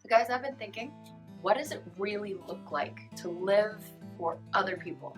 Guys, I've been thinking, what does it really look like to live for other people?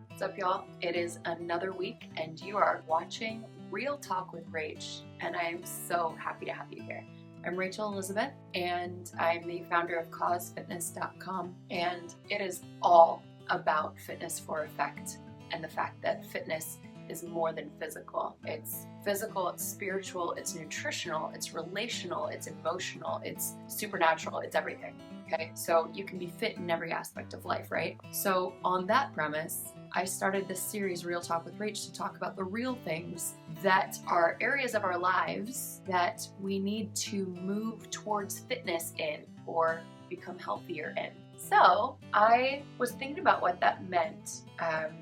What's up, y'all? It is another week, and you are watching Real Talk with Rach, and I am so happy to have you here. I'm Rachel Elizabeth, and I'm the founder of causefitness.com, and it is all about fitness for effect and the fact that fitness is more than physical. It's physical, it's spiritual, it's nutritional, it's relational, it's emotional, it's supernatural, it's everything. Okay, so you can be fit in every aspect of life, right? So on that premise, I started this series, Real Talk with Rach, to talk about the real things that are areas of our lives that we need to move towards fitness in or become healthier in. So I was thinking about what that meant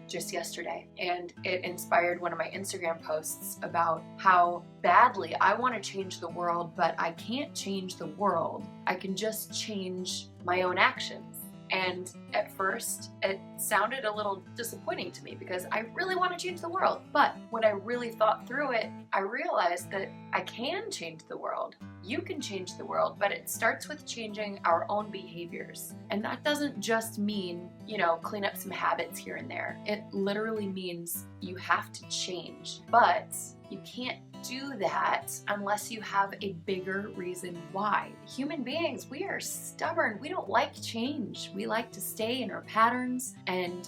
just yesterday, and it inspired one of my Instagram posts about how badly I want to change the world, but I can't change the world. I can just change my own actions. And at first, it sounded a little disappointing to me because I really want to change the world. But when I really thought through it, I realized that I can change the world. You can change the world, but it starts with changing our own behaviors. And that doesn't just mean, clean up some habits here and there. It literally means you have to change. But you can't do that unless you have a bigger reason why. Human beings, we are stubborn. We don't like change. We like to stay in our patterns and,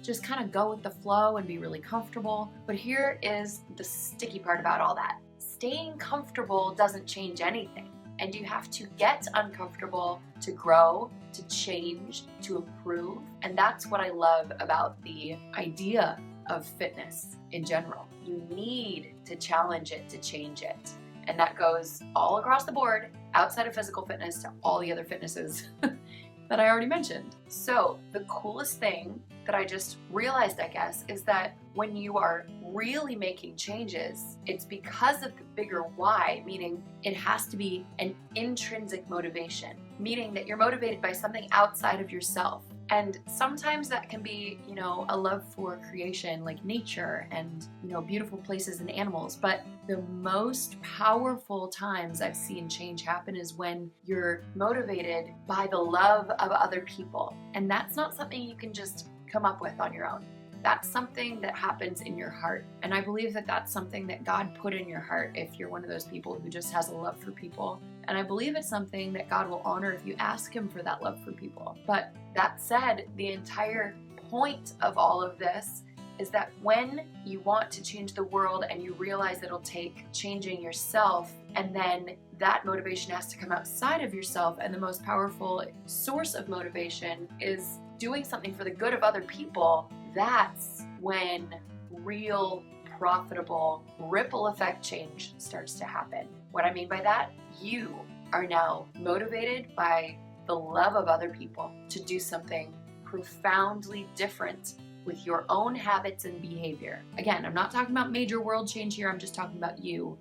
just kind of go with the flow and be really comfortable. But here is the sticky part about all that. Staying comfortable doesn't change anything. And you have to get uncomfortable to grow, to change, to improve. And that's what I love about the idea of fitness in general. You need to challenge it to change it. And that goes all across the board, outside of physical fitness to all the other fitnesses that I already mentioned. So the coolest thing that I just realized, I guess, is that when you are really making changes, it's because of the bigger why, meaning it has to be an intrinsic motivation, meaning that you're motivated by something outside of yourself. And sometimes that can be, a love for creation, like nature and, beautiful places and animals. But the most powerful times I've seen change happen is when you're motivated by the love of other people. And that's not something you can just come up with on your own. That's something that happens in your heart. And I believe that that's something that God put in your heart if you're one of those people who just has a love for people. And I believe it's something that God will honor if you ask Him for that love for people. But that said, the entire point of all of this is that when you want to change the world and you realize it'll take changing yourself, and then that motivation has to come outside of yourself, and the most powerful source of motivation is doing something for the good of other people, that's when real, profitable, ripple effect change starts to happen. What I mean by that, you are now motivated by the love of other people to do something profoundly different with your own habits and behavior. Again, I'm not talking about major world change here, I'm just talking about you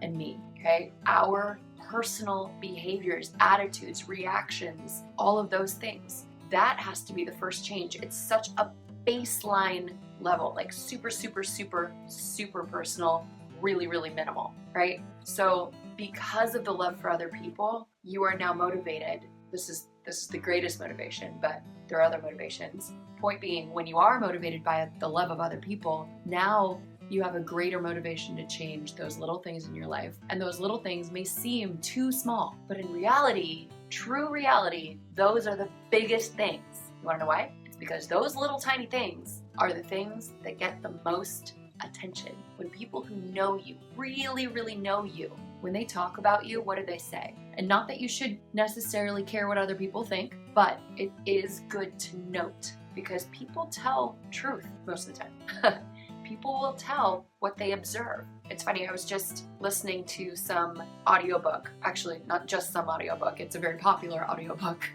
and me, okay? Our personal behaviors, attitudes, reactions, all of those things. That has to be the first change. It's such a baseline level, like super, super, super, super personal, really, really minimal, right? So because of the love for other people, you are now motivated. This is the greatest motivation, but there are other motivations. Point being, when you are motivated by the love of other people, now you have a greater motivation to change those little things in your life. And those little things may seem too small, but in reality, true reality, those are the biggest things. You wanna know why? It's because those little tiny things are the things that get the most attention. When people who know you, really, really know you, when they talk about you, what do they say? And not that you should necessarily care what other people think, but it is good to note because people tell truth most of the time. People will tell what they observe. It's funny, I was just listening to some audiobook. Actually, not just some audiobook, it's a very popular audiobook.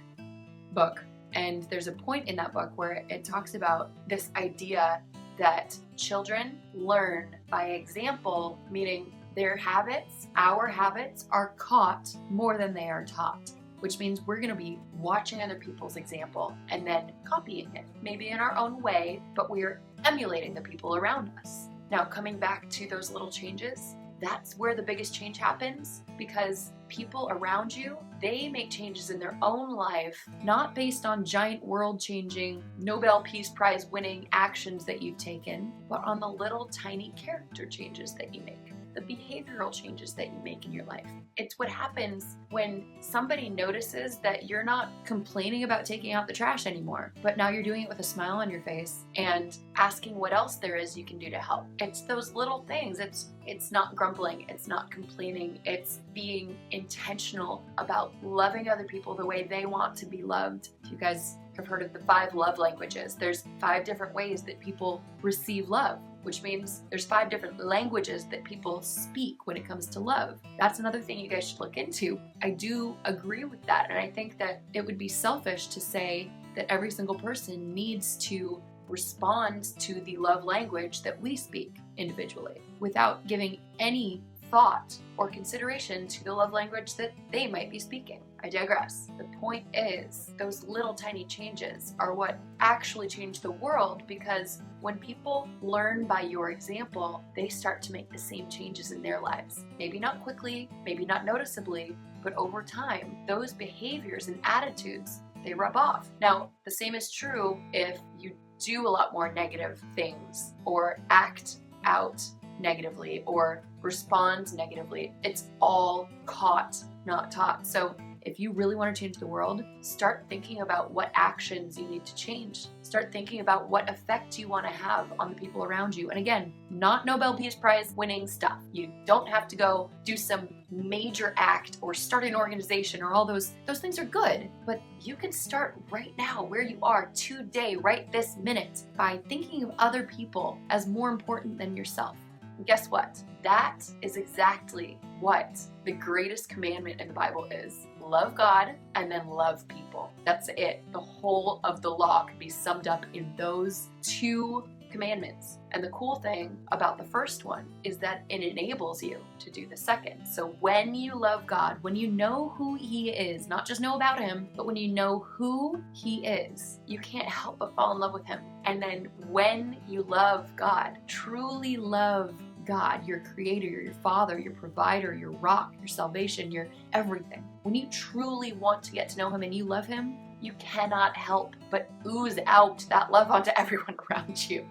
And there's a point in that book where it talks about this idea that children learn by example, meaning their habits, our habits, are caught more than they are taught. Which means we're going to be watching other people's example and then copying it, maybe in our own way, but we're emulating the people around us. Now, coming back to those little changes, that's where the biggest change happens, because people around you, they make changes in their own life, not based on giant world-changing, Nobel Peace Prize winning actions that you've taken, but on the little tiny character changes that you make, the behavioral changes that you make in your life. It's what happens when somebody notices that you're not complaining about taking out the trash anymore, but now you're doing it with a smile on your face and asking what else there is you can do to help. It's those little things. It's not grumbling, it's not complaining, it's being intentional about loving other people the way they want to be loved. If you guys have heard of the 5 love languages, there's 5 different ways that people receive love, which means there's 5 different languages that people speak when it comes to love. That's another thing you guys should look into. I do agree with that, and I think that it would be selfish to say that every single person needs to respond to the love language that we speak individually without giving any thought or consideration to the love language that they might be speaking. I digress. The point is, those little tiny changes are what actually change the world, because when people learn by your example, they start to make the same changes in their lives. Maybe not quickly, maybe not noticeably, but over time, those behaviors and attitudes, they rub off. Now, the same is true if you do a lot more negative things or act out negatively or respond negatively. It's all caught, not taught. So if you really want to change the world, start thinking about what actions you need to change. Start thinking about what effect you want to have on the people around you. And again, not Nobel Peace Prize winning stuff. You don't have to go do some major act or start an organization or all those things are good, but you can start right now where you are today, right this minute, by thinking of other people as more important than yourself. And guess what? That is exactly what the greatest commandment in the Bible is. Love God and then love people. That's it. The whole of the law can be summed up in those 2 commandments. And the cool thing about the first one is that it enables you to do the second. So when you love God, when you know who He is, not just know about Him, but when you know who He is, you can't help but fall in love with Him. And then when you love God, truly love God, your creator, your father, your provider, your rock, your salvation, your everything. When you truly want to get to know Him and you love Him, you cannot help but ooze out that love onto everyone around you.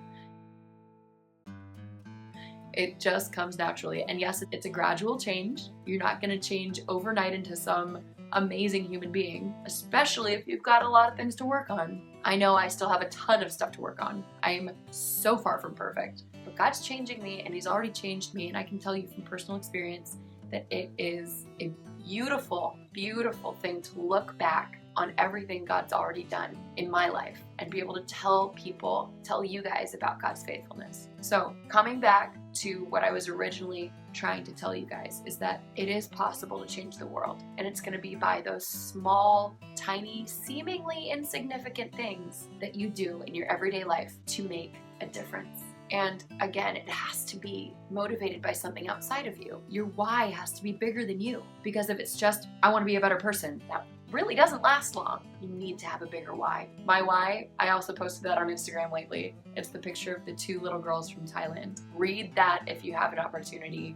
It just comes naturally. And yes, it's a gradual change. You're not going to change overnight into some amazing human being, especially if you've got a lot of things to work on. I know I still have a ton of stuff to work on. I'm so far from perfect, but God's changing me and He's already changed me. And I can tell you from personal experience that it is a beautiful, beautiful thing to look back on everything God's already done in my life and be able to tell you guys about God's faithfulness. So coming back to what I was originally trying to tell you guys is that it is possible to change the world, and it's going to be by those small, tiny, seemingly insignificant things that you do in your everyday life to make a difference. And again, it has to be motivated by something outside of you. Your why has to be bigger than you, because if it's just, I want to be a better person, that really doesn't last long. You need to have a bigger why. My why, I also posted that on Instagram lately. It's the picture of the 2 little girls from Thailand. Read that if you have an opportunity.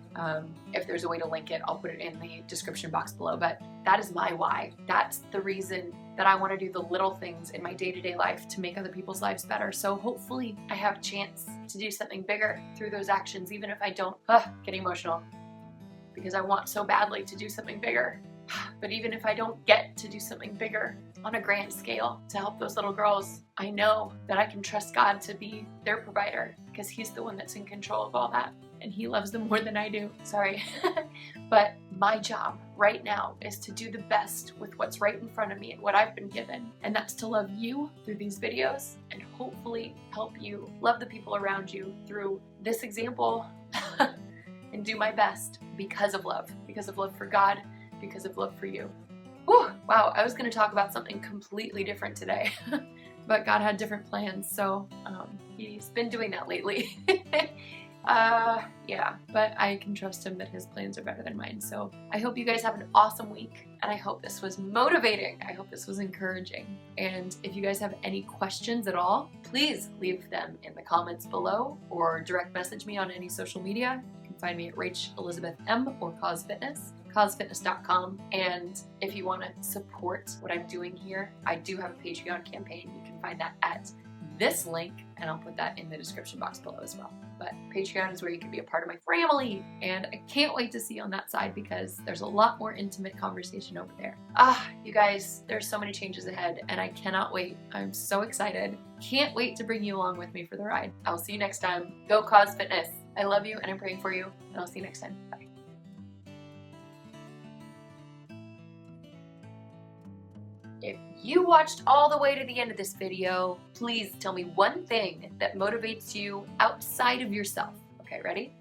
If there's a way to link it, I'll put it in the description box below. But that is my why. That's the reason that I want to do the little things in my day-to-day life to make other people's lives better. So hopefully I have a chance to do something bigger through those actions, even if I don't getting emotional, because I want so badly to do something bigger. But even if I don't get to do something bigger on a grand scale to help those little girls, I know that I can trust God to be their provider, because He's the one that's in control of all that, and He loves them more than I do. Sorry. But my job right now is to do the best with what's right in front of me and what I've been given, and that's to love you through these videos and hopefully help you love the people around you through this example and do my best because of love for God, because of love for you. Whew, wow, I was going to talk about something completely different today, but God had different plans, so He's been doing that lately. Yeah, but I can trust Him that His plans are better than mine. So I hope you guys have an awesome week, and I hope this was motivating. I hope this was encouraging. And if you guys have any questions at all, please leave them in the comments below or direct message me on any social media. You can find me at Rach Elizabeth M or Cause Fitness, causefitness.com. And if you want to support what I'm doing here, I do have a Patreon campaign. You can find that at this link, and I'll put that in the description box below as well. But Patreon is where you can be a part of my family, and I can't wait to see you on that side because there's a lot more intimate conversation over there. You guys, there's so many changes ahead, and I cannot wait. I'm so excited. Can't wait to bring you along with me for the ride. I'll see you next time. Go Cause Fitness. I love you, and I'm praying for you, and I'll see you next time. Bye. If you watched all the way to the end of this video, please tell me one thing that motivates you outside of yourself. Okay, ready?